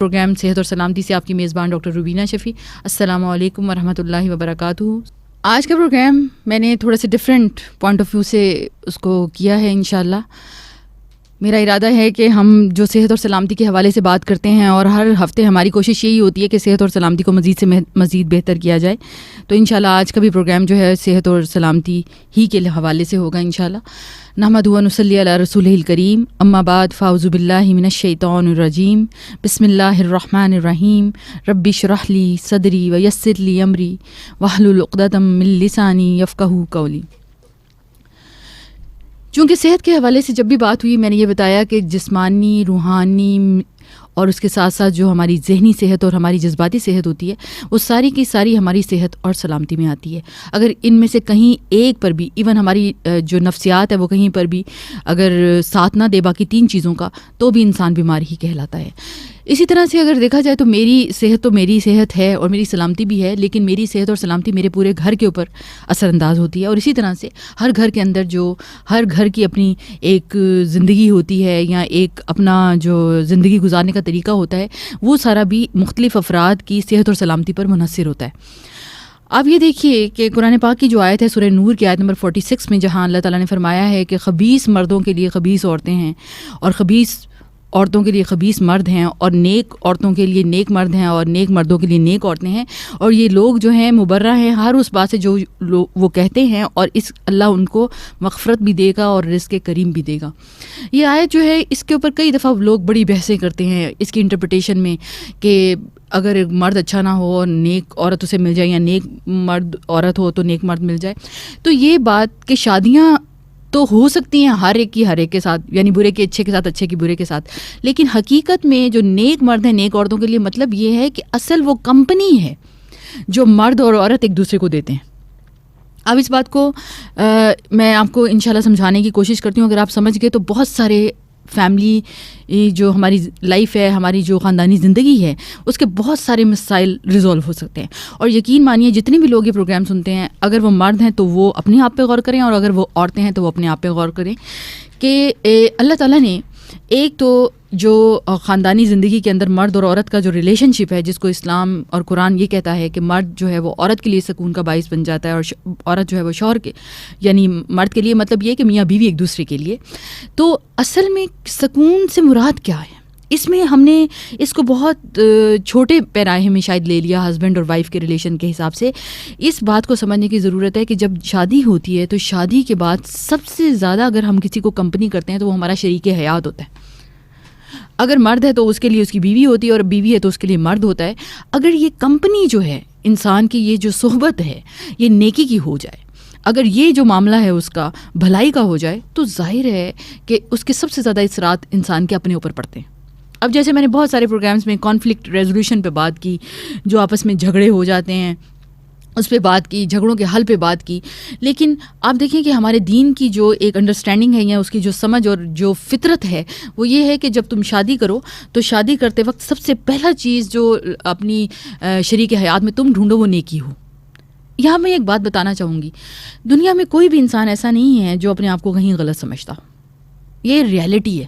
Programme صحت اور سلامتی سے آپ کی میزبان ڈاکٹر روبینہ شفیع. السلام علیکم ورحمۃ اللہ وبرکاتہ. آج کا پروگرام میں نے تھوڑا سا ڈفرینٹ پوائنٹ آف ویو سے اس کو کیا ہے. انشاءاللہ میرا ارادہ ہے کہ ہم جو صحت اور سلامتی کے حوالے سے بات کرتے ہیں اور ہر ہفتے ہماری کوشش یہی ہوتی ہے کہ صحت اور سلامتی کو مزید سے مزید بہتر کیا جائے. تو انشاءاللہ آج کا بھی پروگرام جو ہے صحت اور سلامتی ہی کے حوالے سے ہوگا انشاءاللہ. نحمدہ و نصلی علی رسولہ الکریم. اما بعد فاعوذ باللہ من الشیطان الرجیم. بسم اللہ الرحمن الرحیم. رب اشرح لی صدری ویسر لی امری واحلل عقدۃ من لسانی یفقہوا قولی. چونکہ صحت کے حوالے سے جب بھی بات ہوئی میں نے یہ بتایا کہ جسمانی، روحانی اور اس کے ساتھ ساتھ جو ہماری ذہنی صحت اور ہماری جذباتی صحت ہوتی ہے وہ ساری کی ساری ہماری صحت اور سلامتی میں آتی ہے. اگر ان میں سے کہیں ایک پر بھی ایون ہماری جو نفسیات ہے وہ کہیں پر بھی اگر ساتھ نہ دے باقی تین چیزوں کا تو بھی انسان بیمار ہی کہلاتا ہے. اسی طرح سے اگر دیکھا جائے تو میری صحت ہے اور میری سلامتی بھی ہے، لیکن میری صحت اور سلامتی میرے پورے گھر کے اوپر اثر انداز ہوتی ہے. اور اسی طرح سے ہر گھر کے اندر جو ہر گھر کی اپنی ایک زندگی ہوتی ہے یا ایک اپنا جو زندگی گزارنے کا طریقہ ہوتا ہے وہ سارا بھی مختلف افراد کی صحت اور سلامتی پر منحصر ہوتا ہے. آپ یہ دیکھیے کہ قرآن پاک کی جو آیت ہے سورہ نور کی آیت نمبر 46 میں جہاں اللہ تعالیٰ نے فرمایا ہے کہ خبیث مردوں کے لیے خبیث عورتیں ہیں اور خبیث عورتوں کے لیے خبیث مرد ہیں اور نیک عورتوں کے لیے نیک مرد ہیں اور نیک مردوں کے لیے نیک عورتیں ہیں، اور یہ لوگ جو ہیں مبرہ ہیں ہر اس بات سے جو وہ کہتے ہیں، اور اس اللہ ان کو مغفرت بھی دے گا اور رزق کریم بھی دے گا. یہ آیت جو ہے اس کے اوپر کئی دفعہ لوگ بڑی بحثیں کرتے ہیں اس کی انٹرپریٹیشن میں کہ اگر ایک مرد اچھا نہ ہو اور نیک عورت اسے مل جائے یا نیک مرد عورت ہو تو نیک مرد مل جائے. تو یہ بات کہ شادیاں تو ہو سکتی ہیں ہر ایک کے ساتھ، یعنی برے کے اچھے کے ساتھ، اچھے کی برے کے ساتھ، لیکن حقیقت میں جو نیک مرد ہیں نیک عورتوں کے لیے مطلب یہ ہے کہ اصل وہ کمپنی ہے جو مرد اور عورت ایک دوسرے کو دیتے ہیں. اب اس بات کو میں آپ کو انشاءاللہ سمجھانے کی کوشش کرتی ہوں. اگر آپ سمجھ گئے تو بہت سارے فیملی جو ہماری لائف ہے، ہماری جو خاندانی زندگی ہے، اس کے بہت سارے مسائل ریزولو ہو سکتے ہیں. اور یقین مانیے جتنے بھی لوگ یہ پروگرام سنتے ہیں اگر وہ مرد ہیں تو وہ اپنے آپ پہ غور کریں، اور اگر وہ عورتیں ہیں تو وہ اپنے آپ پہ غور کریں کہ اللہ تعالیٰ نے ایک تو جو خاندانی زندگی کے اندر مرد اور عورت کا جو ریلیشن شپ ہے، جس کو اسلام اور قرآن یہ کہتا ہے کہ مرد جو ہے وہ عورت کے لیے سکون کا باعث بن جاتا ہے اور عورت جو ہے وہ شوہر کے، یعنی مرد کے لیے مطلب یہ کہ میاں بیوی ایک دوسرے کے لیے. تو اصل میں سکون سے مراد کیا ہے؟ اس میں ہم نے اس کو بہت چھوٹے پیراہے میں شاید لے لیا ہسبینڈ اور وائف کے ریلیشن کے حساب سے. اس بات کو سمجھنے کی ضرورت ہے کہ جب شادی ہوتی ہے تو شادی کے بعد سب سے زیادہ اگر ہم کسی کو کمپنی کرتے ہیں تو وہ ہمارا شریک حیات ہوتا ہے. اگر مرد ہے تو اس کے لیے اس کی بیوی ہوتی ہے، اور بیوی ہے تو اس کے لیے مرد ہوتا ہے. اگر یہ کمپنی جو ہے انسان کی، یہ جو صحبت ہے یہ نیکی کی ہو جائے، اگر یہ جو معاملہ ہے اس کا بھلائی کا ہو جائے، تو ظاہر ہے کہ اس کے سب سے زیادہ اثرات انسان کے اپنے اوپر پڑتے ہیں. اب جیسے میں نے بہت سارے پروگرامز میں کانفلکٹ ریزولوشن پہ بات کی، جو آپس میں جھگڑے ہو جاتے ہیں اس پہ بات کی، جھگڑوں کے حل پہ بات کی، لیکن آپ دیکھیں کہ ہمارے دین کی جو ایک انڈرسٹینڈنگ ہے یا اس کی جو سمجھ اور جو فطرت ہے وہ یہ ہے کہ جب تم شادی کرو تو شادی کرتے وقت سب سے پہلا چیز جو اپنی شریک حیات میں تم ڈھونڈو وہ نیکی ہو. یہاں میں ایک بات بتانا چاہوں گی، دنیا میں کوئی بھی انسان ایسا نہیں ہے جو اپنے آپ کو کہیں غلط سمجھتا ہو. یہ ریالٹی ہے،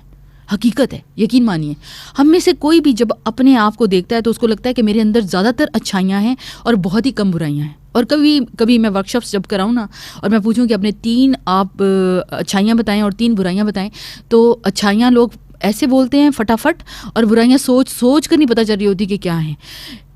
حقیقت ہے. یقین مانیے ہم میں سے کوئی بھی جب اپنے آپ کو دیکھتا ہے تو اس کو لگتا ہے کہ میرے اندر زیادہ تر اچھائیاں ہیں اور بہت ہی کم برائیاں ہیں. اور کبھی میں ورکشاپس جب کراؤں نا اور میں پوچھوں کہ اپنے 3 آپ اچھائیاں بتائیں اور 3 برائیاں بتائیں، تو اچھائیاں لوگ ایسے بولتے ہیں فٹافٹ، اور برائیاں سوچ کر نہیں پتہ چل رہی ہوتی کہ کیا ہیں.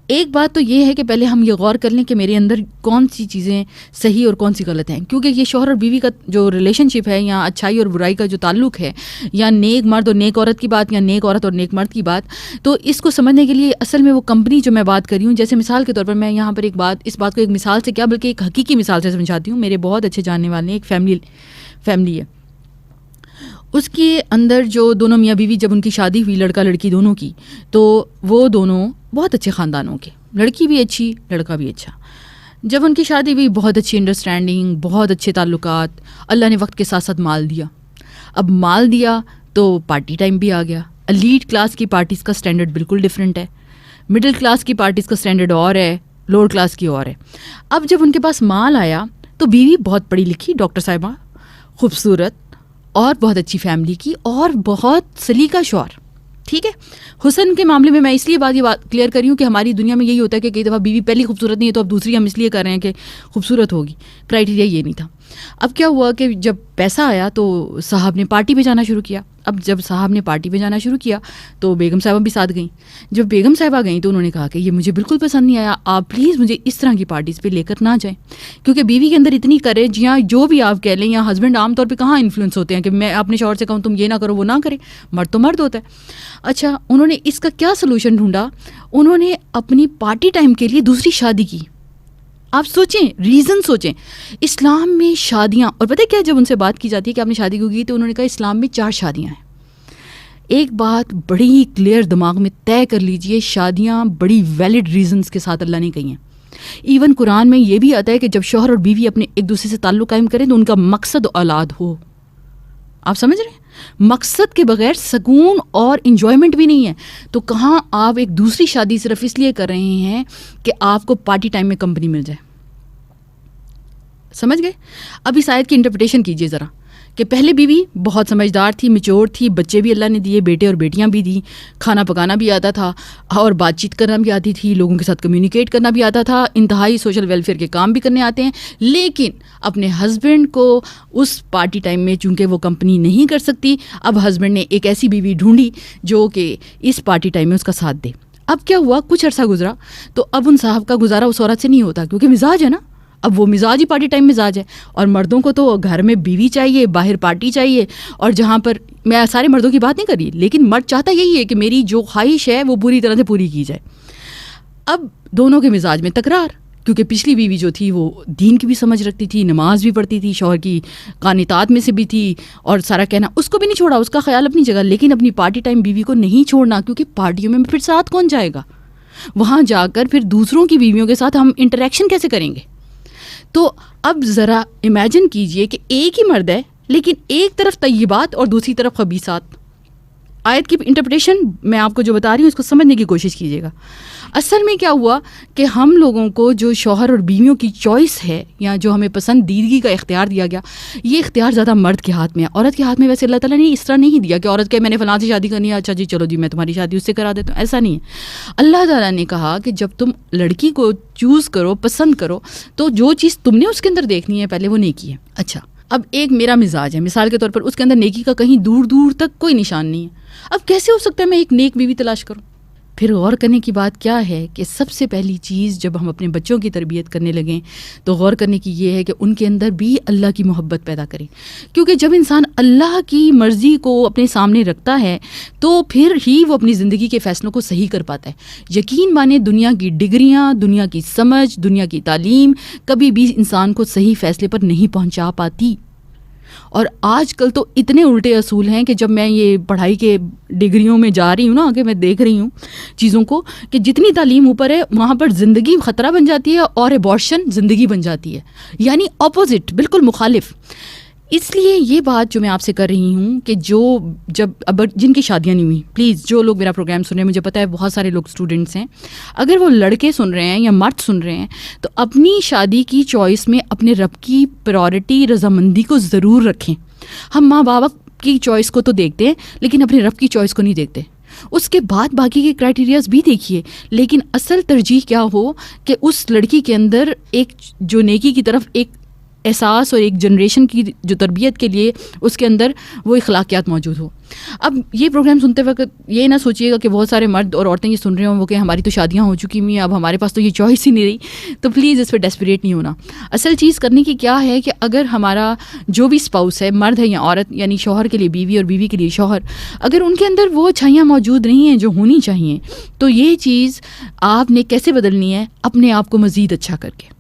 ایک بات تو یہ ہے کہ پہلے ہم یہ غور کر لیں کہ میرے اندر کون سی چیزیں صحیح اور کون سی غلط ہیں، کیونکہ یہ شوہر اور بیوی کا جو ریلیشن شپ ہے یا اچھائی اور برائی کا جو تعلق ہے، یا نیک مرد اور نیک عورت کی بات یا نیک عورت اور نیک مرد کی بات، تو اس کو سمجھنے کے لیے اصل میں وہ کمپنی جو میں بات کر رہی ہوں، جیسے مثال کے طور پر میں یہاں پر اس بات کو ایک مثال سے کیا بلکہ ایک حقیقی مثال سے سمجھاتی ہوں. میرے بہت اچھے جاننے والے ایک فیملی ہے، اس کے اندر جو دونوں میاں بیوی جب ان کی شادی ہوئی لڑکا لڑکی دونوں کی، تو وہ دونوں بہت اچھے خاندانوں کے، لڑکی بھی اچھی لڑکا بھی اچھا. جب ان کی شادی ہوئی بہت اچھی انڈرسٹینڈنگ، بہت اچھے تعلقات، اللہ نے وقت کے ساتھ ساتھ مال دیا. اب مال دیا تو پارٹی ٹائم بھی آ گیا. ایلیٹ کلاس کی پارٹیز کا سٹینڈرڈ بالکل ڈیفرنٹ ہے، مڈل کلاس کی پارٹیز کا سٹینڈرڈ اور ہے، لوور کلاس کی اور ہے. اب جب ان کے پاس مال آیا تو بیوی بہت پڑھی لکھی ڈاکٹر صاحبہ، خوبصورت اور بہت اچھی فیملی کی اور بہت سلیقہ شوہر. ٹھیک ہے. حسن کے معاملے میں میں اس لیے یہ بات کلیئر کر رہی ہوں کہ ہماری دنیا میں یہی ہوتا ہے کہ کئی دفعہ بیوی پہلی خوبصورت نہیں ہے تو اب دوسری ہم اس لیے کر رہے ہیں کہ خوبصورت ہوگی. کرائٹیریا یہ نہیں تھا. اب کیا ہوا کہ جب پیسہ آیا تو صاحب نے پارٹی پہ جانا شروع کیا. اب جب صاحب نے پارٹی پہ جانا شروع کیا تو بیگم صاحبہ بھی ساتھ گئیں. جب بیگم صاحبہ گئیں تو انہوں نے کہا کہ یہ مجھے بالکل پسند نہیں آیا, آپ پلیز مجھے اس طرح کی پارٹیز پہ لے کر نہ جائیں. کیونکہ بیوی کے اندر اتنی کریجیاں, جو بھی آپ کہہ لیں, یا ہسبینڈ عام طور پہ کہاں انفلوئنس ہوتے ہیں کہ میں اپنے شوہر سے کہوں تم یہ نہ کرو وہ نہ کرے, مرد تو مرد ہوتا ہے. اچھا, انہوں نے اس کا کیا سلوشن ڈھونڈا, انہوں نے اپنی پارٹی ٹائم کے لیے دوسری شادی کی. آپ سوچیں, ریزن سوچیں. اسلام میں شادیاں, اور پتہ کیا, جب ان سے بات کی جاتی ہے کہ آپ نے شادی کیوں کی, تو انہوں نے کہا اسلام میں 4 شادیاں ہیں. ایک بات بڑی کلیئر دماغ میں طے کر لیجئے, شادیاں بڑی ویلڈ ریزنز کے ساتھ اللہ نے کہی ہیں. ایون قرآن میں یہ بھی آتا ہے کہ جب شوہر اور بیوی اپنے ایک دوسرے سے تعلق قائم کریں تو ان کا مقصد اولاد ہو. آپ سمجھ رہے ہیں, مقصد کے بغیر سکون اور انجوائمنٹ بھی نہیں ہے. تو کہاں آپ ایک دوسری شادی صرف اس لیے کر رہے ہیں کہ آپ کو پارٹی ٹائم میں کمپنی مل جائے. سمجھ گئے؟ اب اس آیت کی انٹرپریٹیشن کیجئے ذرا, کہ پہلے بیوی بہت سمجھدار تھی, میچور تھی, بچے بھی اللہ نے دیے, بیٹے اور بیٹیاں بھی دی, کھانا پکانا بھی آتا تھا اور بات چیت کرنا بھی آتی تھی, لوگوں کے ساتھ کمیونیکیٹ کرنا بھی آتا تھا, انتہائی سوشل ویلفیئر کے کام بھی کرنے آتے ہیں. لیکن اپنے ہسبینڈ کو اس پارٹی ٹائم میں چونکہ وہ کمپنی نہیں کر سکتی, اب ہسبینڈ نے ایک ایسی بیوی ڈھونڈی جو کہ اس پارٹی ٹائم میں اس کا ساتھ دے. اب کیا ہوا, کچھ عرصہ گزرا تو اب ان صاحب کا گزارا اس عورت سے نہیں ہوتا, کیونکہ مزاج ہے نا, اب وہ مزاج ہی پارٹی ٹائم مزاج ہے. اور مردوں کو تو گھر میں بیوی چاہیے, باہر پارٹی چاہیے, اور جہاں پر میں سارے مردوں کی بات نہیں کر رہی, لیکن مرد چاہتا یہی ہے کہ میری جو خواہش ہے وہ پوری طرح سے پوری کی جائے. اب دونوں کے مزاج میں تکرار, کیونکہ پچھلی بیوی جو تھی وہ دین کی بھی سمجھ رکھتی تھی, نماز بھی پڑھتی تھی, شوہر کی قانتات میں سے بھی تھی, اور سارا کہنا اس کو بھی نہیں چھوڑا, اس کا خیال اپنی جگہ, لیکن اپنی پارٹی ٹائم بیوی کو نہیں چھوڑنا, کیونکہ پارٹیوں میں پھر ساتھ کون جائے گا, وہاں جا کر پھر دوسروں کی بیویوں کے ساتھ ہم انٹریکشن کیسے کریں گے. تو اب ذرا امیجن کیجئے کہ ایک ہی مرد ہے, لیکن ایک طرف طیبات اور دوسری طرف خبیثات. آیت کی انٹرپریٹیشن میں آپ کو جو بتا رہی ہوں اس کو سمجھنے کی کوشش کیجیے گا. اصل میں کیا ہوا کہ ہم لوگوں کو جو شوہر اور بیویوں کی چوائس ہے, یا جو ہمیں پسندیدگی کا اختیار دیا گیا, یہ اختیار زیادہ مرد کے ہاتھ میں ہے. عورت کے ہاتھ میں ویسے اللہ تعالیٰ نے اس طرح نہیں دیا کہ عورت کہ میں نے فلاں سے شادی کرنی ہے, اچھا جی چلو جی میں تمہاری شادی اس سے کرا دیتا ہوں, ایسا نہیں ہے. اللہ تعالیٰ نے کہا کہ جب تم لڑکی کو چوز کرو, پسند کرو, تو جو چیز تم نے اس کے اندر دیکھنی ہے پہلے وہ نیکی ہے. اچھا, اب ایک میرا مزاج ہے مثال کے طور پر, اس کے اندر نیکی کا کہیں دور دور تک کوئی نشان نہیں ہے. اب کیسے ہو سکتا ہے میں ایک نیک بیوی تلاش کروں؟ پھر غور کرنے کی بات کیا ہے کہ سب سے پہلی چیز جب ہم اپنے بچوں کی تربیت کرنے لگیں تو غور کرنے کی یہ ہے کہ ان کے اندر بھی اللہ کی محبت پیدا کریں. کیونکہ جب انسان اللہ کی مرضی کو اپنے سامنے رکھتا ہے تو پھر ہی وہ اپنی زندگی کے فیصلوں کو صحیح کر پاتا ہے. یقین مانیں, دنیا کی ڈگریاں, دنیا کی سمجھ, دنیا کی تعلیم کبھی بھی انسان کو صحیح فیصلے پر نہیں پہنچا پاتی. اور آج کل تو اتنے الٹے اصول ہیں کہ جب میں یہ پڑھائی کے ڈگریوں میں جا رہی ہوں نا, آگے میں دیکھ رہی ہوں چیزوں کو, کہ جتنی تعلیم اوپر ہے وہاں پر زندگی خطرہ بن جاتی ہے اور ایبارشن زندگی بن جاتی ہے, یعنی اپوزٹ, بالکل مخالف. اس لیے یہ بات جو میں آپ سے کر رہی ہوں کہ جو جب اب جن کی شادیاں نہیں ہوئی, پلیز جو لوگ میرا پروگرام سن رہے ہیں, مجھے پتہ ہے بہت سارے لوگ اسٹوڈنٹس ہیں, اگر وہ لڑکے سن رہے ہیں یا مرد سن رہے ہیں تو اپنی شادی کی چوائس میں اپنے رب کی پرائورٹی, رضامندی کو ضرور رکھیں. ہم ماں باپ کی چوائس کو تو دیکھتے ہیں لیکن اپنے رب کی چوائس کو نہیں دیکھتے. اس کے بعد باقی کے کرائٹیریاز بھی دیکھیے, لیکن اصل ترجیح کیا ہو کہ اس لڑکی کے اندر ایک جو نیکی کی طرف ایک احساس اور ایک جنریشن کی جو تربیت کے لیے اس کے اندر وہ اخلاقیات موجود ہو. اب یہ پروگرام سنتے وقت یہ نہ سوچیے گا کہ بہت سارے مرد اور عورتیں یہ سن رہے ہوں وہ کہ ہماری تو شادیاں ہو چکی ہوئی ہیں, اب ہمارے پاس تو یہ چوائس ہی نہیں رہی. تو پلیز اس پہ ڈیسپریٹ نہیں ہونا. اصل چیز کرنے کی کیا ہے کہ اگر ہمارا جو بھی اسپاؤس ہے, مرد ہے یا عورت, یعنی شوہر کے لیے بیوی اور بیوی کے لیے شوہر, اگر ان کے اندر وہ اچھائیاں موجود نہیں ہیں جو ہونی چاہیے, تو یہ چیز آپ نے کیسے بدلنی ہے؟ اپنے آپ کو مزید اچھا کر کے.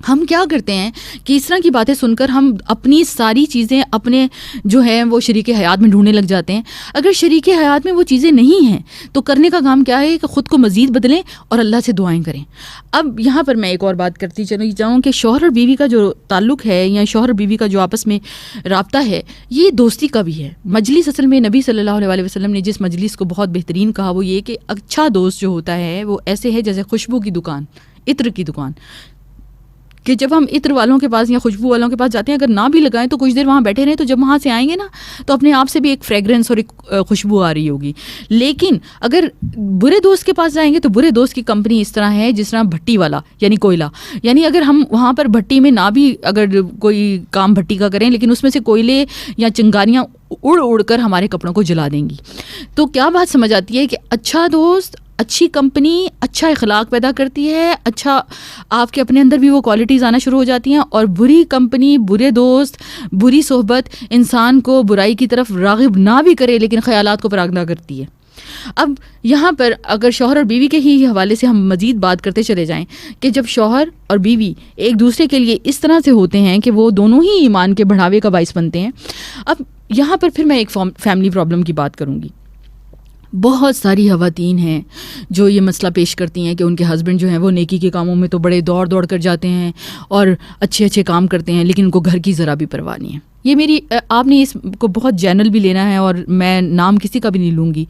ہم کیا کرتے ہیں کہ اس طرح کی باتیں سن کر ہم اپنی ساری چیزیں اپنے جو ہیں وہ شریک حیات میں ڈھونڈنے لگ جاتے ہیں. اگر شریک حیات میں وہ چیزیں نہیں ہیں تو کرنے کا کام کیا ہے کہ خود کو مزید بدلیں اور اللہ سے دعائیں کریں. اب یہاں پر میں ایک اور بات کرتی چلی جاؤں کہ شوہر اور بیوی کا جو تعلق ہے یا شوہر اور بیوی کا جو آپس میں رابطہ ہے یہ دوستی کا بھی ہے. مجلس اصل میں نبی صلی اللہ علیہ وسلم نے جس مجلس کو بہت بہترین کہا وہ یہ کہ اچھا دوست جو ہوتا ہے وہ ایسے ہے جیسے خوشبو کی دکان, عطر کی دکان. کہ جب ہم عطر والوں کے پاس یا خوشبو والوں کے پاس جاتے ہیں، اگر نہ بھی لگائیں تو کچھ دیر وہاں بیٹھے رہیں، تو جب وہاں سے آئیں گے نا تو اپنے آپ سے بھی ایک فریگرنس اور ایک خوشبو آ رہی ہوگی. لیکن اگر برے دوست کے پاس جائیں گے تو برے دوست کی کمپنی اس طرح ہے جس طرح بھٹی والا یعنی کوئلہ. یعنی اگر ہم وہاں پر بھٹی میں نہ بھی اگر کوئی کام بھٹی کا کریں، لیکن اس میں سے کوئلے یا چنگاریاں اڑ اڑ کر ہمارے کپڑوں کو جلا دیں گی. تو کیا بات سمجھ آتی ہے کہ اچھا دوست، اچھی کمپنی اچھا اخلاق پیدا کرتی ہے، اچھا آپ کے اپنے اندر بھی وہ کوالٹیز آنا شروع ہو جاتی ہیں. اور بری کمپنی، برے دوست، بری صحبت انسان کو برائی کی طرف راغب نہ بھی کرے لیکن خیالات کو فراغ نہ کرتی ہے. اب یہاں پر اگر شوہر اور بیوی کے ہی حوالے سے ہم مزید بات کرتے چلے جائیں کہ جب شوہر اور بیوی ایک دوسرے کے لیے اس طرح سے ہوتے ہیں کہ وہ دونوں ہی ایمان کے بڑھاوے کا باعث بنتے ہیں. اب یہاں پر پھر میں ایک فیملی پرابلم کی بات کروں گی. بہت ساری خواتین ہیں جو یہ مسئلہ پیش کرتی ہیں کہ ان کے ہسبینڈ جو ہیں وہ نیکی کے کاموں میں تو بڑے دوڑ دوڑ کر جاتے ہیں اور اچھے اچھے کام کرتے ہیں، لیکن ان کو گھر کی ذرا بھی پرواہ نہیں ہے. یہ میری آپ نے اس کو بہت جنرل بھی لینا ہے اور میں نام کسی کا بھی نہیں لوں گی.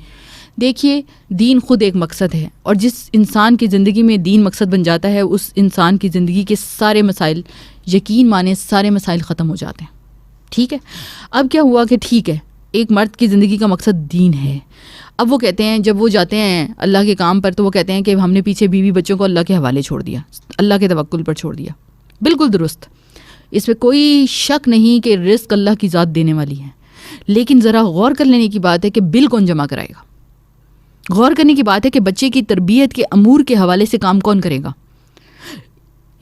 دیکھیے، دین خود ایک مقصد ہے، اور جس انسان کی زندگی میں دین مقصد بن جاتا ہے اس انسان کی زندگی کے سارے مسائل، یقین مانیں سارے مسائل ختم ہو جاتے ہیں. ٹھیک ہے، اب کیا ہوا کہ ٹھیک ہے ایک مرد کی زندگی کا مقصد دین ہے. اب وہ کہتے ہیں جب وہ جاتے ہیں اللہ کے کام پر تو وہ کہتے ہیں کہ ہم نے پیچھے بیوی بچوں کو اللہ کے حوالے چھوڑ دیا، اللہ کے توکل پر چھوڑ دیا. بالکل درست، اس پہ کوئی شک نہیں کہ رزق اللہ کی ذات دینے والی ہے. لیکن ذرا غور کر لینے کی بات ہے کہ بل کون جمع کرائے گا. غور کرنے کی بات ہے کہ بچے کی تربیت کے امور کے حوالے سے کام کون کرے گا.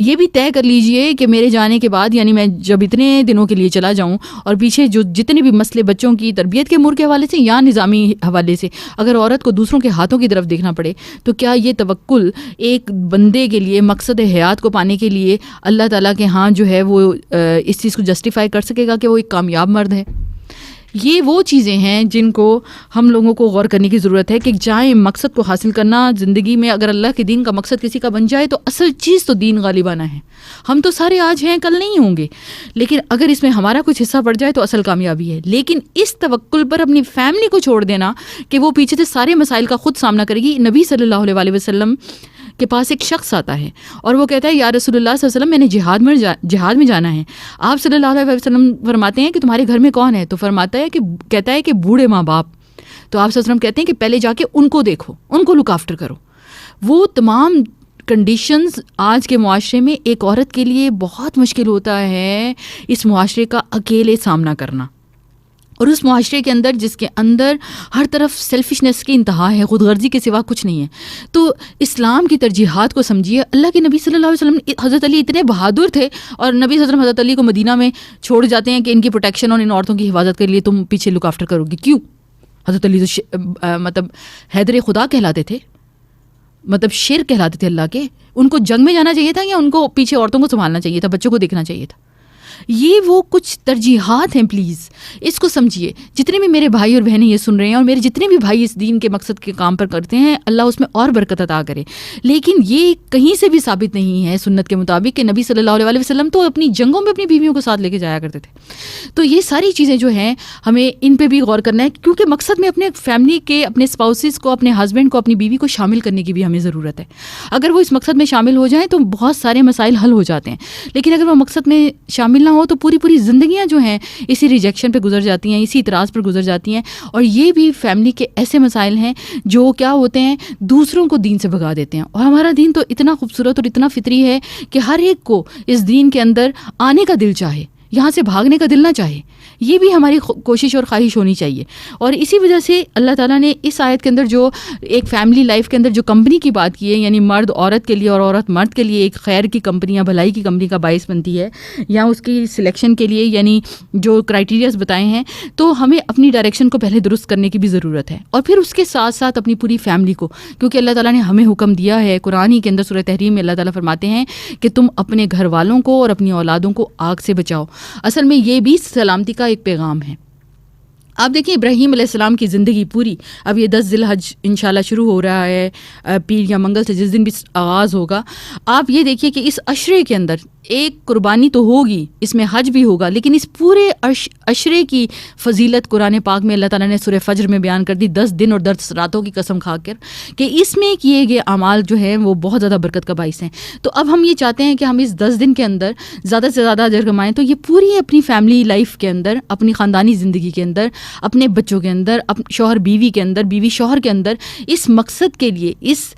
یہ بھی طے کر لیجئے کہ میرے جانے کے بعد، یعنی میں جب اتنے دنوں کے لیے چلا جاؤں اور پیچھے جو جتنے بھی مسئلے بچوں کی تربیت کے امور کے حوالے سے یا نظامی حوالے سے اگر عورت کو دوسروں کے ہاتھوں کی طرف دیکھنا پڑے تو کیا یہ توکل ایک بندے کے لیے مقصد حیات کو پانے کے لیے اللہ تعالیٰ کے ہاں جو ہے وہ اس چیز کو جسٹیفائی کر سکے گا کہ وہ ایک کامیاب مرد ہے؟ یہ وہ چیزیں ہیں جن کو ہم لوگوں کو غور کرنے کی ضرورت ہے کہ جائیں مقصد کو حاصل کرنا زندگی میں. اگر اللہ کے دین کا مقصد کسی کا بن جائے تو اصل چیز تو دین غالبانہ ہے. ہم تو سارے آج ہیں کل نہیں ہوں گے، لیکن اگر اس میں ہمارا کچھ حصہ پڑ جائے تو اصل کامیابی ہے. لیکن اس توکل پر اپنی فیملی کو چھوڑ دینا کہ وہ پیچھے سے سارے مسائل کا خود سامنا کرے گی. نبی صلی اللہ علیہ وسلم کے پاس ایک شخص آتا ہے اور وہ کہتا ہے یا رسول اللہ صلی اللہ علیہ وسلم میں نے جہاد میں جانا ہے. آپ صلی اللہ علیہ وسلم فرماتے ہیں کہ تمہارے گھر میں کون ہے؟ تو فرماتا ہے کہ کہتا ہے کہ بوڑھے ماں باپ. تو آپ صلی اللہ علیہ وسلم کہتے ہیں کہ پہلے جا کے ان کو دیکھو، ان کو لک آفٹر کرو. وہ تمام کنڈیشنز آج کے معاشرے میں ایک عورت کے لیے بہت مشکل ہوتا ہے اس معاشرے کا اکیلے سامنا کرنا. اور اس معاشرے کے اندر جس کے اندر ہر طرف سیلفشنس کی انتہا ہے، خود غرضی کے سوا کچھ نہیں ہے. تو اسلام کی ترجیحات کو سمجھیے. اللہ کے نبی صلی اللہ علیہ وسلم، حضرت علی اتنے بہادر تھے اور نبی صلی اللہ علیہ وسلم حضرت علی کو مدینہ میں چھوڑ جاتے ہیں کہ ان کی پروٹیکشن اور ان عورتوں کی حفاظت کے لیے تم پیچھے لک آفٹر کرو گی. کیوں؟ حضرت علی تو مطلب حیدر خدا کہلاتے تھے، مطلب شیر کہلاتے تھے اللہ کے. ان کو جنگ میں جانا چاہیے تھا یا ان کو پیچھے عورتوں کو سنبھالنا چاہیے تھا، بچوں کو دیکھنا چاہیے تھا؟ یہ وہ کچھ ترجیحات ہیں. پلیز اس کو سمجھیے. جتنے بھی میرے بھائی اور بہنیں یہ سن رہے ہیں اور میرے جتنے بھی بھائی اس دین کے مقصد کے کام پر کرتے ہیں، اللہ اس میں اور برکت عطا کرے. لیکن یہ کہیں سے بھی ثابت نہیں ہے سنت کے مطابق کہ نبی صلی اللہ علیہ وسلم تو اپنی جنگوں میں اپنی بیویوں کو ساتھ لے کے جایا کرتے تھے. تو یہ ساری چیزیں جو ہیں ہمیں ان پہ بھی غور کرنا ہے، کیونکہ مقصد میں اپنے فیملی کے، اپنے اسپاؤسز کو، اپنے ہسبینڈ کو، اپنی بیوی کو شامل کرنے کی بھی ہمیں ضرورت ہے. اگر وہ اس مقصد میں شامل ہو جائیں تو بہت سارے مسائل حل ہو جاتے ہیں. لیکن اگر وہ مقصد میں شامل نہ ہو تو پوری زندگیاں جو ہیں اسی ریجیکشن پہ گزر جاتی ہیں، اسی اعتراض پر گزر جاتی ہیں. اور یہ بھی فیملی کے ایسے مسائل ہیں جو کیا ہوتے ہیں، دوسروں کو دین سے بھگا دیتے ہیں. اور ہمارا دین تو اتنا خوبصورت اور اتنا فطری ہے کہ ہر ایک کو اس دین کے اندر آنے کا دل چاہے، یہاں سے بھاگنے کا دل نہ چاہے. یہ بھی ہماری کوشش اور خواہش ہونی چاہیے. اور اسی وجہ سے اللہ تعالیٰ نے اس آیت کے اندر جو ایک فیملی لائف کے اندر جو کمپنی کی بات کی ہے، یعنی مرد عورت کے لیے اور عورت مرد کے لیے ایک خیر کی کمپنی یا بھلائی کی کمپنی کا باعث بنتی ہے، یا اس کی سلیکشن کے لیے یعنی جو کرائٹیریاز بتائے ہیں، تو ہمیں اپنی ڈائریکشن کو پہلے درست کرنے کی بھی ضرورت ہے. اور پھر اس کے ساتھ ساتھ اپنی پوری فیملی کو، کیونکہ اللہ تعالیٰ نے ہمیں حکم دیا ہے. قرآن ہی کے اندر سورہ تحریم میں اللہ تعالیٰ فرماتے ہیں کہ تم اپنے گھر والوں کو اور اپنی اولادوں کو آگ سے بچاؤ. اصل میں یہ بھی سلامتی کا ایک پیغام ہے. آپ دیکھیں ابراہیم علیہ السلام کی زندگی پوری، اب یہ 10 ذی الحج انشاءاللہ شروع ہو رہا ہے، پیر یا منگل سے جس دن بھی آغاز ہوگا، آپ یہ دیکھیے کہ اس عشرے کے اندر ایک قربانی تو ہوگی، اس میں حج بھی ہوگا، لیکن اس پورے عشرے کی فضیلت قرآن پاک میں اللہ تعالیٰ نے سورہ فجر میں بیان کر دی، 10 دن اور 10 راتوں کی قسم کھا کر، کہ اس میں کیے گئے اعمال جو ہیں وہ بہت زیادہ برکت کا باعث ہیں۔ تو اب ہم یہ چاہتے ہیں کہ ہم اس 10 دن کے اندر زیادہ سے زیادہ اجر کمائیں، تو یہ پوری اپنی فیملی لائف کے اندر، اپنی خاندانی زندگی کے اندر، اپنے بچوں کے اندر، شوہر بیوی کے اندر، بیوی شوہر کے اندر، اس مقصد کے لیے، اس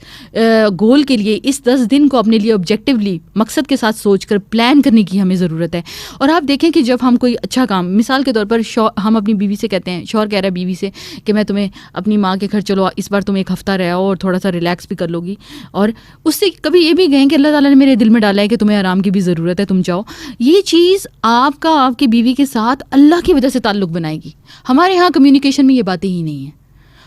گول کے لیے، اس 10 دن کو اپنے لیے آبجیکٹیولی مقصد کے ساتھ سوچ کر پلان کرنے کی ہمیں ضرورت ہے۔ اور آپ دیکھیں کہ جب ہم کوئی اچھا کام، مثال کے طور پر ہم اپنی بیوی سے کہتے ہیں، شوہر کہہ رہا ہے بیوی سے کہ میں تمہیں اپنی ماں کے گھر چلو، اس بار تم ایک ہفتہ رہ آؤ اور تھوڑا سا ریلیکس بھی کر لو گی، اور اس سے کبھی یہ بھی کہیں کہ اللہ تعالیٰ نے میرے دل میں ڈالا ہے کہ تمہیں آرام کی بھی ضرورت ہے، تم جاؤ، یہ چیز آپ کا آپ کی بیوی کے ساتھ اللہ کی وجہ سے تعلق بنائے گی۔ ہمارے ہاں کمیونیکیشن میں یہ باتیں ہی نہیں ہیں۔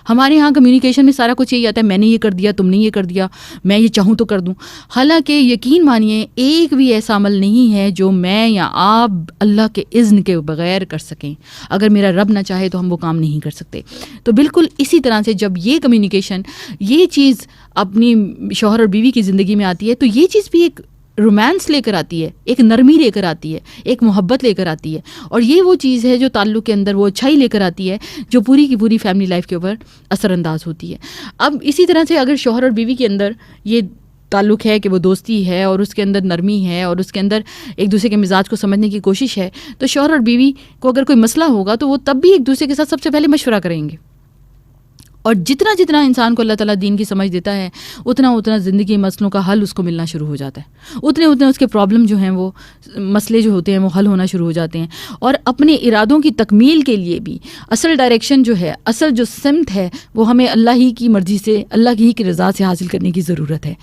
ہمارے ہاں کمیونیکیشن میں سارا کچھ یہی آتا ہے، میں نے یہ کر دیا، تم نے یہ کر دیا، میں یہ چاہوں تو کر دوں۔ حالانکہ یقین مانیے ایک بھی ایسا عمل نہیں ہے جو میں یا آپ اللہ کے اذن کے بغیر کر سکیں۔ اگر میرا رب نہ چاہے تو ہم وہ کام نہیں کر سکتے۔ تو بالکل اسی طرح سے جب یہ کمیونیکیشن، یہ چیز اپنی شوہر اور بیوی کی زندگی میں آتی ہے، تو یہ چیز بھی ایک رومانس لے کر آتی ہے، ایک نرمی لے کر آتی ہے، ایک محبت لے کر آتی ہے، اور یہ وہ چیز ہے جو تعلق کے اندر وہ اچھائی لے کر آتی ہے جو پوری کی پوری فیملی لائف کے اوپر اثر انداز ہوتی ہے۔ اب اسی طرح سے اگر شوہر اور بیوی کے اندر یہ تعلق ہے کہ وہ دوستی ہے اور اس کے اندر نرمی ہے اور اس کے اندر ایک دوسرے کے مزاج کو سمجھنے کی کوشش ہے، تو شوہر اور بیوی کو اگر کوئی مسئلہ ہوگا تو وہ تب بھی ایک دوسرے کے ساتھ سب سے پہلے مشورہ کریں گے، اور جتنا جتنا انسان کو اللہ تعالیٰ دین کی سمجھ دیتا ہے اتنا اتنا زندگی مسئلوں کا حل اس کو ملنا شروع ہو جاتا ہے، اتنے اتنے اس کے پرابلم جو ہیں وہ مسئلے جو ہوتے ہیں وہ حل ہونا شروع ہو جاتے ہیں، اور اپنے ارادوں کی تکمیل کے لیے بھی اصل ڈائریکشن جو ہے، اصل جو سمت ہے، وہ ہمیں اللہ ہی کی مرضی سے، اللہ ہی کی رضا سے حاصل کرنے کی ضرورت ہے،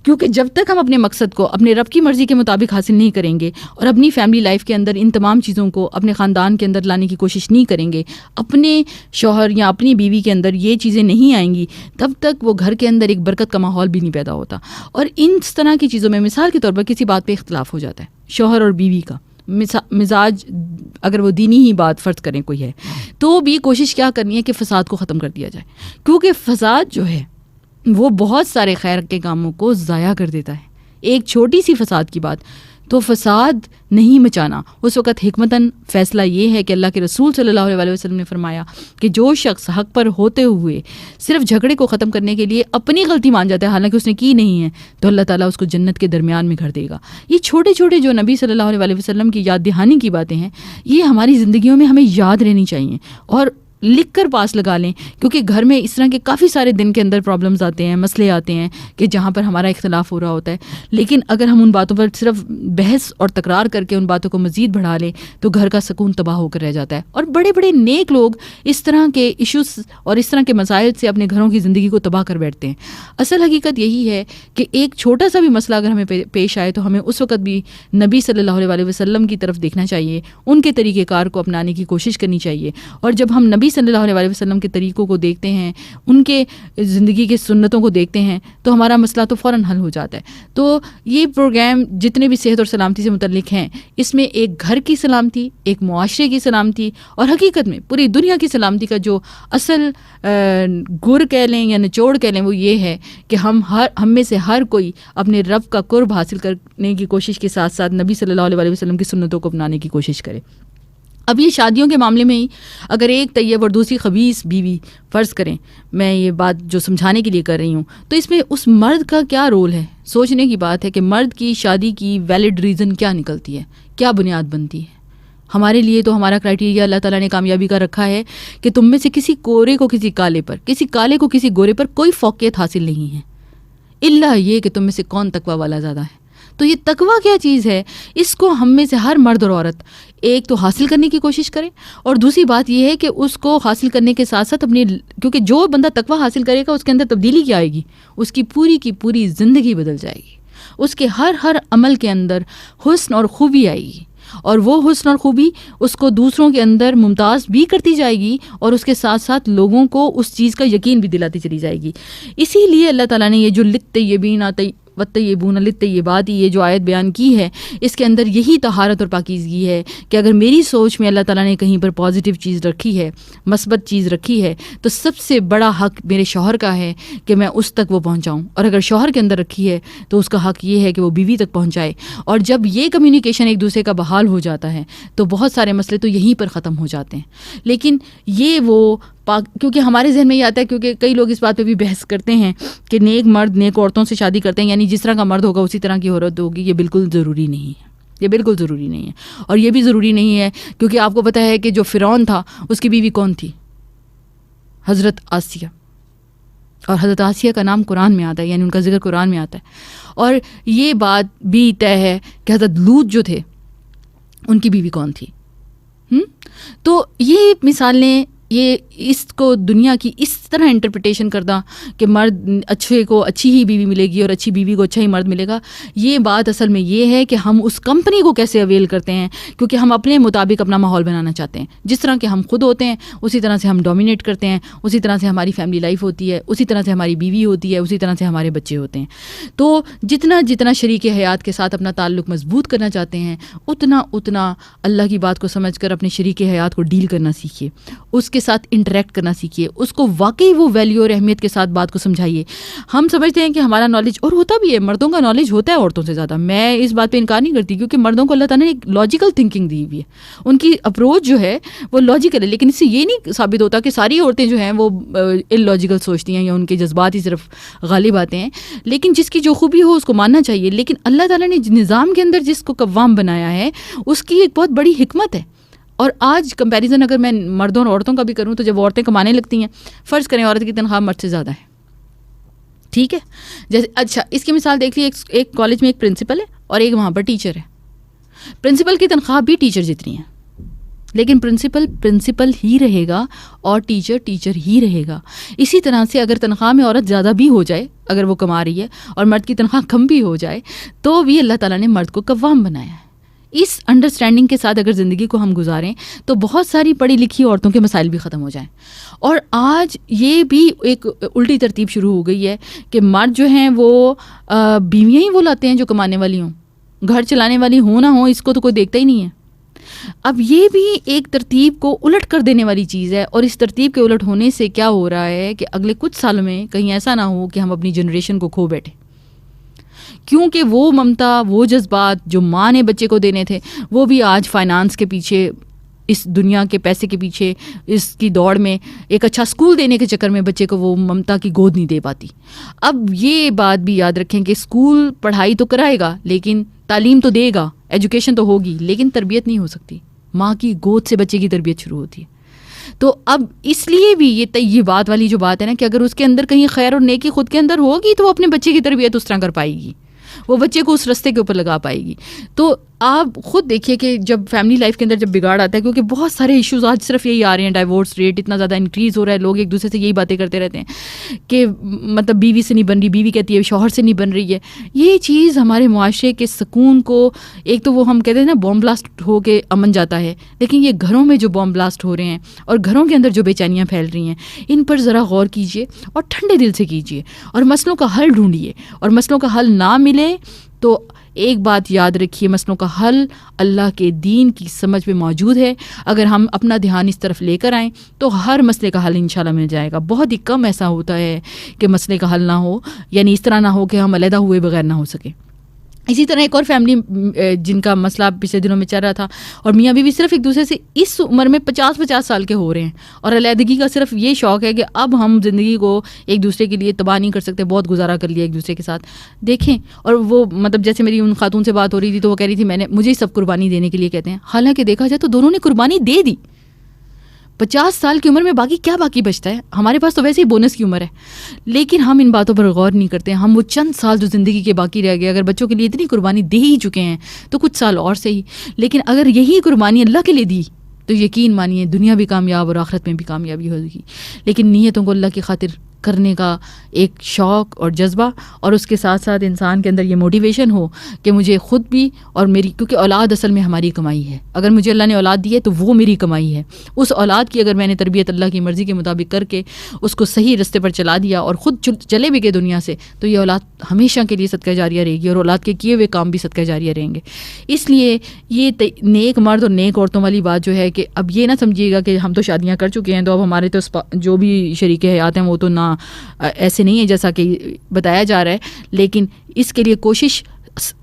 کیونکہ جب تک ہم اپنے مقصد کو اپنے رب کی مرضی کے مطابق حاصل نہیں کریں گے اور اپنی فیملی لائف کے اندر ان تمام چیزوں کو اپنے خاندان کے اندر لانے کی کوشش نہیں کریں گے، اپنے شوہر یا اپنی بیوی کے اندر یہ چیزیں نہیں آئیں گی، تب تک وہ گھر کے اندر ایک برکت کا ماحول بھی نہیں پیدا ہوتا۔ اور اس طرح کی چیزوں میں مثال کے طور پر کسی بات پہ اختلاف ہو جاتا ہے، شوہر اور بیوی کا مزاج، اگر وہ دینی ہی بات فرض کریں کوئی ہے، تو بھی کوشش کیا کرنی ہے کہ فساد کو ختم کر دیا جائے، کیونکہ فساد جو ہے وہ بہت سارے خیر کے کاموں کو ضائع کر دیتا ہے۔ ایک چھوٹی سی فساد کی بات، تو فساد نہیں مچانا۔ اس وقت حکمتاً فیصلہ یہ ہے کہ اللہ کے رسول صلی اللہ علیہ وسلم نے فرمایا کہ جو شخص حق پر ہوتے ہوئے صرف جھگڑے کو ختم کرنے کے لیے اپنی غلطی مان جاتا ہے حالانکہ اس نے کی نہیں ہے، تو اللہ تعالیٰ اس کو جنت کے درمیان میں گھر دے گا۔ یہ چھوٹے چھوٹے جو نبی صلی اللہ علیہ وسلم کی یاد دہانی کی باتیں ہیں، یہ ہماری زندگیوں میں ہمیں یاد رہنی چاہیے اور لکھ کر پاس لگا لیں، کیونکہ گھر میں اس طرح کے کافی سارے دن کے اندر پرابلمز آتے ہیں، مسئلے آتے ہیں کہ جہاں پر ہمارا اختلاف ہو رہا ہوتا ہے، لیکن اگر ہم ان باتوں پر صرف بحث اور تکرار کر کے ان باتوں کو مزید بڑھا لیں تو گھر کا سکون تباہ ہو کر رہ جاتا ہے۔ اور بڑے بڑے نیک لوگ اس طرح کے ایشوز اور اس طرح کے مسائل سے اپنے گھروں کی زندگی کو تباہ کر بیٹھتے ہیں۔ اصل حقیقت یہی ہے کہ ایک چھوٹا سا بھی مسئلہ اگر ہمیں پیش آئے تو ہمیں اس وقت بھی نبی صلی اللہ علیہ وسلم کی طرف دیکھنا چاہیے، ان کے طریقہ کار کو اپنانے کی کوشش کرنی چاہیے، اور جب ہم نبی صلی اللہ علیہ وسلم کے طریقوں کو دیکھتے ہیں، ان کے زندگی کے سنتوں کو دیکھتے ہیں، تو ہمارا مسئلہ تو فوراً حل ہو جاتا ہے۔ تو یہ پروگرام جتنے بھی صحت اور سلامتی سے متعلق ہیں، اس میں ایک گھر کی سلامتی، ایک معاشرے کی سلامتی، اور حقیقت میں پوری دنیا کی سلامتی کا جو اصل گر کہہ لیں یا نچوڑ کہہ لیں، وہ یہ ہے کہ ہم میں سے ہر کوئی اپنے رب کا قرب حاصل کرنے کی کوشش کے ساتھ ساتھ نبی صلی اللہ علیہ وسلم کی سنتوں کو اپنانے کی کوشش کرے۔ اب یہ شادیوں کے معاملے میں ہی اگر ایک طیب اور دوسری خبیث بیوی فرض کریں، میں یہ بات جو سمجھانے کے لیے کر رہی ہوں، تو اس میں اس مرد کا کیا رول ہے؟ سوچنے کی بات ہے کہ مرد کی شادی کی ویلڈ ریزن کیا نکلتی ہے، کیا بنیاد بنتی ہے؟ ہمارے لیے تو ہمارا کرائٹیریا اللہ تعالیٰ نے کامیابی کا رکھا ہے کہ تم میں سے کسی گورے کو کسی کالے پر، کسی کالے کو کسی گورے پر کوئی فوقیت حاصل نہیں ہے، الا یہ کہ تم میں سے کون تقوی والا زیادہ ہے۔ تو یہ تقوی کیا چیز ہے، اس کو ہم میں سے ہر مرد اور عورت ایک تو حاصل کرنے کی کوشش کرے، اور دوسری بات یہ ہے کہ اس کو حاصل کرنے کے ساتھ ساتھ اپنی، کیونکہ جو بندہ تقوی حاصل کرے گا اس کے اندر تبدیلی کیا آئے گی، اس کی پوری زندگی بدل جائے گی، اس کے ہر عمل کے اندر حسن اور خوبی آئے گی، اور وہ حسن اور خوبی اس کو دوسروں کے اندر ممتاز بھی کرتی جائے گی، اور اس کے ساتھ ساتھ لوگوں کو اس چیز کا یقین بھی دلاتی چلی جائے گی۔ اسی لیے اللہ تعالیٰ نے یہ جو لطیبین وَالطَّيِّبُونَ لِلطَّيِّبَاتِ یہ جو آیت بیان کی ہے اس کے اندر یہی طہارت اور پاکیزگی ہے کہ اگر میری سوچ میں اللہ تعالیٰ نے کہیں پر پازیٹیو چیز رکھی ہے، مثبت چیز رکھی ہے، تو سب سے بڑا حق میرے شوہر کا ہے کہ میں اس تک وہ پہنچاؤں، اور اگر شوہر کے اندر رکھی ہے تو اس کا حق یہ ہے کہ وہ بیوی تک پہنچائے. اور جب یہ کمیونیکیشن ایک دوسرے کا بحال ہو جاتا ہے تو بہت سارے مسئلے تو یہیں پر ختم ہو جاتے ہیں. لیکن یہ وہ کیونکہ ہمارے ذہن میں یہ آتا ہے، کیونکہ کئی لوگ اس بات پہ بھی بحث کرتے ہیں کہ نیک مرد نیک عورتوں سے شادی کرتے ہیں، یعنی جس طرح کا مرد ہوگا اسی طرح کی عورت ہوگی. یہ بالکل ضروری نہیں ہے، یہ بالکل ضروری نہیں ہے. اور یہ بھی ضروری نہیں ہے کیونکہ آپ کو پتہ ہے کہ جو فرعون تھا اس کی بیوی کون تھی؟ حضرت آسیہ. اور حضرت آسیہ کا نام قرآن میں آتا ہے، یعنی ان کا ذکر قرآن میں آتا ہے. اور یہ بات بھی طے ہے کہ حضرت لوط جو تھے ان کی بیوی کون تھی. تو یہ مثالیں، یہ اس کو دنیا کی اس طرح انٹرپریٹیشن کردہ کہ مرد اچھے کو اچھی ہی بیوی ملے گی اور اچھی بیوی کو اچھا ہی مرد ملے گا، یہ بات اصل میں یہ ہے کہ ہم اس کمپنی کو کیسے اویل کرتے ہیں، کیونکہ ہم اپنے مطابق اپنا ماحول بنانا چاہتے ہیں. جس طرح کہ ہم خود ہوتے ہیں اسی طرح سے ہم ڈومینیٹ کرتے ہیں، اسی طرح سے ہماری فیملی لائف ہوتی ہے، اسی طرح سے ہماری بیوی ہوتی ہے، اسی طرح سے ہمارے بچے ہوتے ہیں. تو جتنا شریک حیات کے ساتھ اپنا تعلق مضبوط کرنا چاہتے ہیں اتنا اللہ کی بات کو سمجھ کر اپنے شریک حیات کو ڈیل کرنا سیکھیے، اس کے ساتھ انٹریکٹ کرنا سیکھیے، اس کو واقعی وہ ویلیو اور اہمیت کے ساتھ بات کو سمجھائیے. ہم سمجھتے ہیں کہ ہمارا نالج، اور ہوتا بھی ہے، مردوں کا نالج ہوتا ہے عورتوں سے زیادہ، میں اس بات پہ انکار نہیں کرتی، کیونکہ مردوں کو اللہ تعالیٰ نے ایک لاجیکل تھنکنگ دی ہوئی ہے، ان کی اپروچ جو ہے وہ لاجیکل ہے. لیکن اس سے یہ نہیں ثابت ہوتا کہ ساری عورتیں جو ہیں وہ ان لاجیکل سوچتی ہیں یا ان کے جذبات ہی صرف غالب آتے ہیں. لیکن جس کی جو خوبی ہو اس کو ماننا چاہیے. لیکن اللہ تعالیٰ نے نظام کے اندر جس کو قوام بنایا ہے اس کی ایک بہت بڑی حکمت ہے. اور آج کمپیریزن اگر میں مردوں اور عورتوں کا بھی کروں تو جب عورتیں کمانے لگتی ہیں، فرض کریں عورت کی تنخواہ مرد سے زیادہ ہے، ٹھیک ہے، جیسے اچھا اس کی مثال دیکھ لیے، ایک کالج میں ایک پرنسپل ہے اور ایک وہاں پر ٹیچر ہے. پرنسپل کی تنخواہ بھی ٹیچر جتنی ہے، لیکن پرنسپل ہی رہے گا اور ٹیچر ہی رہے گا. اسی طرح سے اگر تنخواہ میں عورت زیادہ بھی ہو جائے، اگر وہ کما رہی ہے، اور مرد کی تنخواہ کم بھی ہو جائے، تو بھی اللہ تعالیٰ نے مرد کو قوام بنایا ہے. اس انڈرسٹینڈنگ کے ساتھ اگر زندگی کو ہم گزاریں تو بہت ساری پڑھی لکھی عورتوں کے مسائل بھی ختم ہو جائیں. اور آج یہ بھی ایک الٹی ترتیب شروع ہو گئی ہے کہ مرد جو ہیں وہ بیویاں ہی وہ لاتے ہیں جو کمانے والی ہوں، گھر چلانے والی ہوں نہ ہوں، اس کو تو کوئی دیکھتا ہی نہیں ہے. اب یہ بھی ایک ترتیب کو الٹ کر دینے والی چیز ہے. اور اس ترتیب کے الٹ ہونے سے کیا ہو رہا ہے کہ اگلے کچھ سالوں میں کہیں ایسا نہ ہو کہ ہم اپنی جنریشن کو کھو بیٹھیں، کیونکہ وہ ممتا، وہ جذبات جو ماں نے بچے کو دینے تھے، وہ بھی آج فائنانس کے پیچھے، اس دنیا کے پیسے کے پیچھے، اس کی دوڑ میں، ایک اچھا اسکول دینے کے چکر میں بچے کو وہ ممتا کی گود نہیں دے پاتی. اب یہ بات بھی یاد رکھیں کہ اسکول پڑھائی تو کرائے گا، لیکن تعلیم تو دے گا، ایجوکیشن تو ہوگی، لیکن تربیت نہیں ہو سکتی. ماں کی گود سے بچے کی تربیت شروع ہوتی ہے. تو اب اس لیے بھی یہ بات والی جو بات ہے نا کہ اگر اس کے اندر کہیں خیر اور نیکی خود کے اندر ہوگی تو وہ اپنے بچے کی تربیت اس طرح کر پائے گی، وہ بچے کو اس رستے کے اوپر لگا پائے گی. تو آپ خود دیکھیے کہ جب فیملی لائف کے اندر جب بگاڑ آتا ہے، کیونکہ بہت سارے ایشوز آج صرف یہی آ رہے ہیں، ڈائیورس ریٹ اتنا زیادہ انکریز ہو رہا ہے، لوگ ایک دوسرے سے یہی باتیں کرتے رہتے ہیں کہ مطلب بیوی سے نہیں بن رہی، بیوی کہتی ہے شوہر سے نہیں بن رہی ہے. یہ چیز ہمارے معاشرے کے سکون کو، ایک تو وہ ہم کہتے ہیں نا بوم بلاسٹ ہو کے امن جاتا ہے، لیکن یہ گھروں میں جو بوم بلاسٹ ہو رہے ہیں اور گھروں کے اندر جو بے چینیاں پھیل رہی ہیں، ان پر ذرا غور کیجیے اور ٹھنڈے دل سے کیجیے اور مسئلوں کا حل ڈھونڈیے. اور مسئلوں کا حل نہ ملے تو ایک بات یاد رکھیے، مسئلوں کا حل اللہ کے دین کی سمجھ میں موجود ہے. اگر ہم اپنا دھیان اس طرف لے کر آئیں تو ہر مسئلے کا حل انشاءاللہ مل جائے گا. بہت ہی کم ایسا ہوتا ہے کہ مسئلے کا حل نہ ہو، یعنی اس طرح نہ ہو کہ ہم علیحدہ ہوئے بغیر نہ ہو سکے. اسی طرح ایک اور فیملی جن کا مسئلہ پچھلے دنوں میں چل رہا تھا، اور میاں بیوی صرف ایک دوسرے سے اس عمر میں 50 سال کے ہو رہے ہیں، اور علیحدگی کا صرف یہ شوق ہے کہ اب ہم زندگی کو ایک دوسرے کے لیے تباہ نہیں کر سکتے، بہت گزارا کر لیا ایک دوسرے کے ساتھ. دیکھیں، اور وہ مطلب جیسے میری ان خاتون سے بات ہو رہی تھی تو وہ کہہ رہی تھی مجھے سب قربانی دینے کے لیے کہتے ہیں. حالانکہ دیکھا جائے تو دونوں نے قربانی دے دی. 50 سال کی عمر میں باقی کیا باقی بچتا ہے؟ ہمارے پاس تو ویسے ہی بونس کی عمر ہے، لیکن ہم ان باتوں پر غور نہیں کرتے. ہم وہ چند سال جو زندگی کے باقی رہ گئے، اگر بچوں کے لیے اتنی قربانی دے ہی چکے ہیں تو کچھ سال اور سے ہی، لیکن اگر یہی قربانی اللہ کے لیے دی تو یقین مانیے دنیا بھی کامیاب اور آخرت میں بھی کامیابی ہوگی. لیکن نیتوں کو اللہ کی خاطر کرنے کا ایک شوق اور جذبہ، اور اس کے ساتھ ساتھ انسان کے اندر یہ موٹیویشن ہو کہ مجھے خود بھی اور میری، کیونکہ اولاد اصل میں ہماری کمائی ہے. اگر مجھے اللہ نے اولاد دی ہے تو وہ میری کمائی ہے. اس اولاد کی اگر میں نے تربیت اللہ کی مرضی کے مطابق کر کے اس کو صحیح رستے پر چلا دیا اور خود چلے بھی گئے دنیا سے، تو یہ اولاد ہمیشہ کے لیے صدقہ جاریہ رہے گی، اور اولاد کے کیے ہوئے کام بھی صدقہ جاریہ رہیں گے. اس لیے یہ نیک مرد اور نیک عورتوں والی بات جو ہے کہ اب یہ نہ سمجھیے گا کہ ہم تو شادیاں کر چکے ہیں تو اب ہمارے تو جو بھی شریک حیات ہیں وہ تو نہ ایسے نہیں ہے جیسا کہ بتایا جا رہا ہے. لیکن اس کے لیے کوشش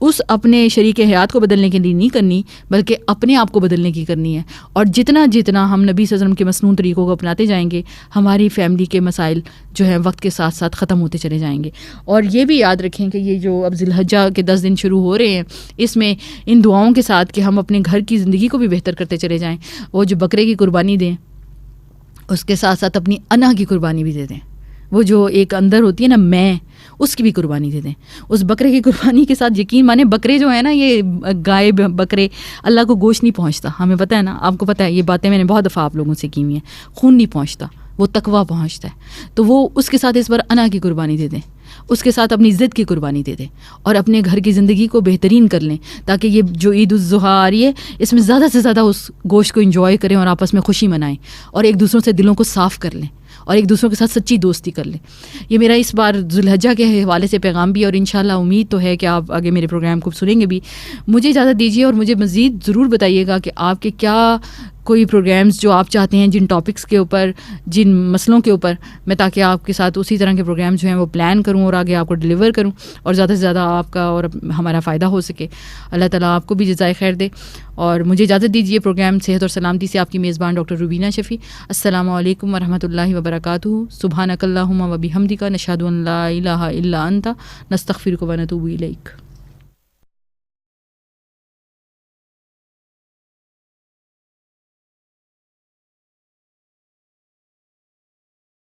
اس اپنے شریک حیات کو بدلنے کے لیے نہیں کرنی، بلکہ اپنے آپ کو بدلنے کی کرنی ہے. اور جتنا ہم نبی صلی اللہ علیہ وسلم کے مسنون طریقوں کو اپناتے جائیں گے، ہماری فیملی کے مسائل جو ہیں وقت کے ساتھ ساتھ ختم ہوتے چلے جائیں گے. اور یہ بھی یاد رکھیں کہ یہ جو اب ذی الحجہ کے 10 دن شروع ہو رہے ہیں، اس میں ان دعاؤں کے ساتھ کہ ہم اپنے گھر کی زندگی کو بھی بہتر کرتے چلے جائیں. وہ جو بکرے کی قربانی دیں، اس کے ساتھ ساتھ اپنی انا کی قربانی بھی دے دیں. وہ جو ایک اندر ہوتی ہے نا میں، اس کی بھی قربانی دے دیں. اس بکرے کی قربانی کے ساتھ یقین مانیں، بکرے جو ہیں نا، یہ گائے بکرے، اللہ کو گوشت نہیں پہنچتا. ہمیں پتہ ہے نا، آپ کو پتہ ہے، یہ باتیں میں نے بہت دفعہ آپ لوگوں سے کی ہوئی ہیں. خون نہیں پہنچتا، وہ تقویٰ پہنچتا ہے. تو وہ اس کے ساتھ اس بار انا کی قربانی دے دیں، اس کے ساتھ اپنی ضد کی قربانی دے دیں، اور اپنے گھر کی زندگی کو بہترین کر لیں، تاکہ یہ جو عید الاضحیٰ آ رہی ہے اس میں زیادہ سے زیادہ اس گوشت کو انجوائے کریں اور آپس میں خوشی منائیں، اور ایک دوسروں سے دلوں کو صاف کر لیں اور ایک دوسروں کے ساتھ سچی دوستی کر لیں. یہ میرا اس بار ذی الحجہ کے حوالے سے پیغام بھی، اور انشاءاللہ امید تو ہے کہ آپ آگے میرے پروگرام کو سنیں گے بھی. مجھے اجازت دیجیے اور مجھے مزید ضرور بتائیے گا کہ آپ کے کیا کوئی پروگرامز جو آپ چاہتے ہیں، جن ٹاپکس کے اوپر، جن مسئلوں کے اوپر میں، تاکہ آپ کے ساتھ اسی طرح کے پروگرام جو ہیں وہ پلان کروں اور آگے آپ کو ڈلیور کروں اور زیادہ سے زیادہ آپ کا اور ہمارا فائدہ ہو سکے. اللہ تعالیٰ آپ کو بھی جزائے خیر دے. اور مجھے اجازت دیجیے پروگرام صحت اور سلامتی سے آپ کی میزبان ڈاکٹر روبینہ شفیع. السلام علیکم ورحمۃ اللہ وبرکاتہ. سبحانک اللہم و بحمدک، نشہد ان لا الہ الا انت، نستغفرک و نتوب الیک.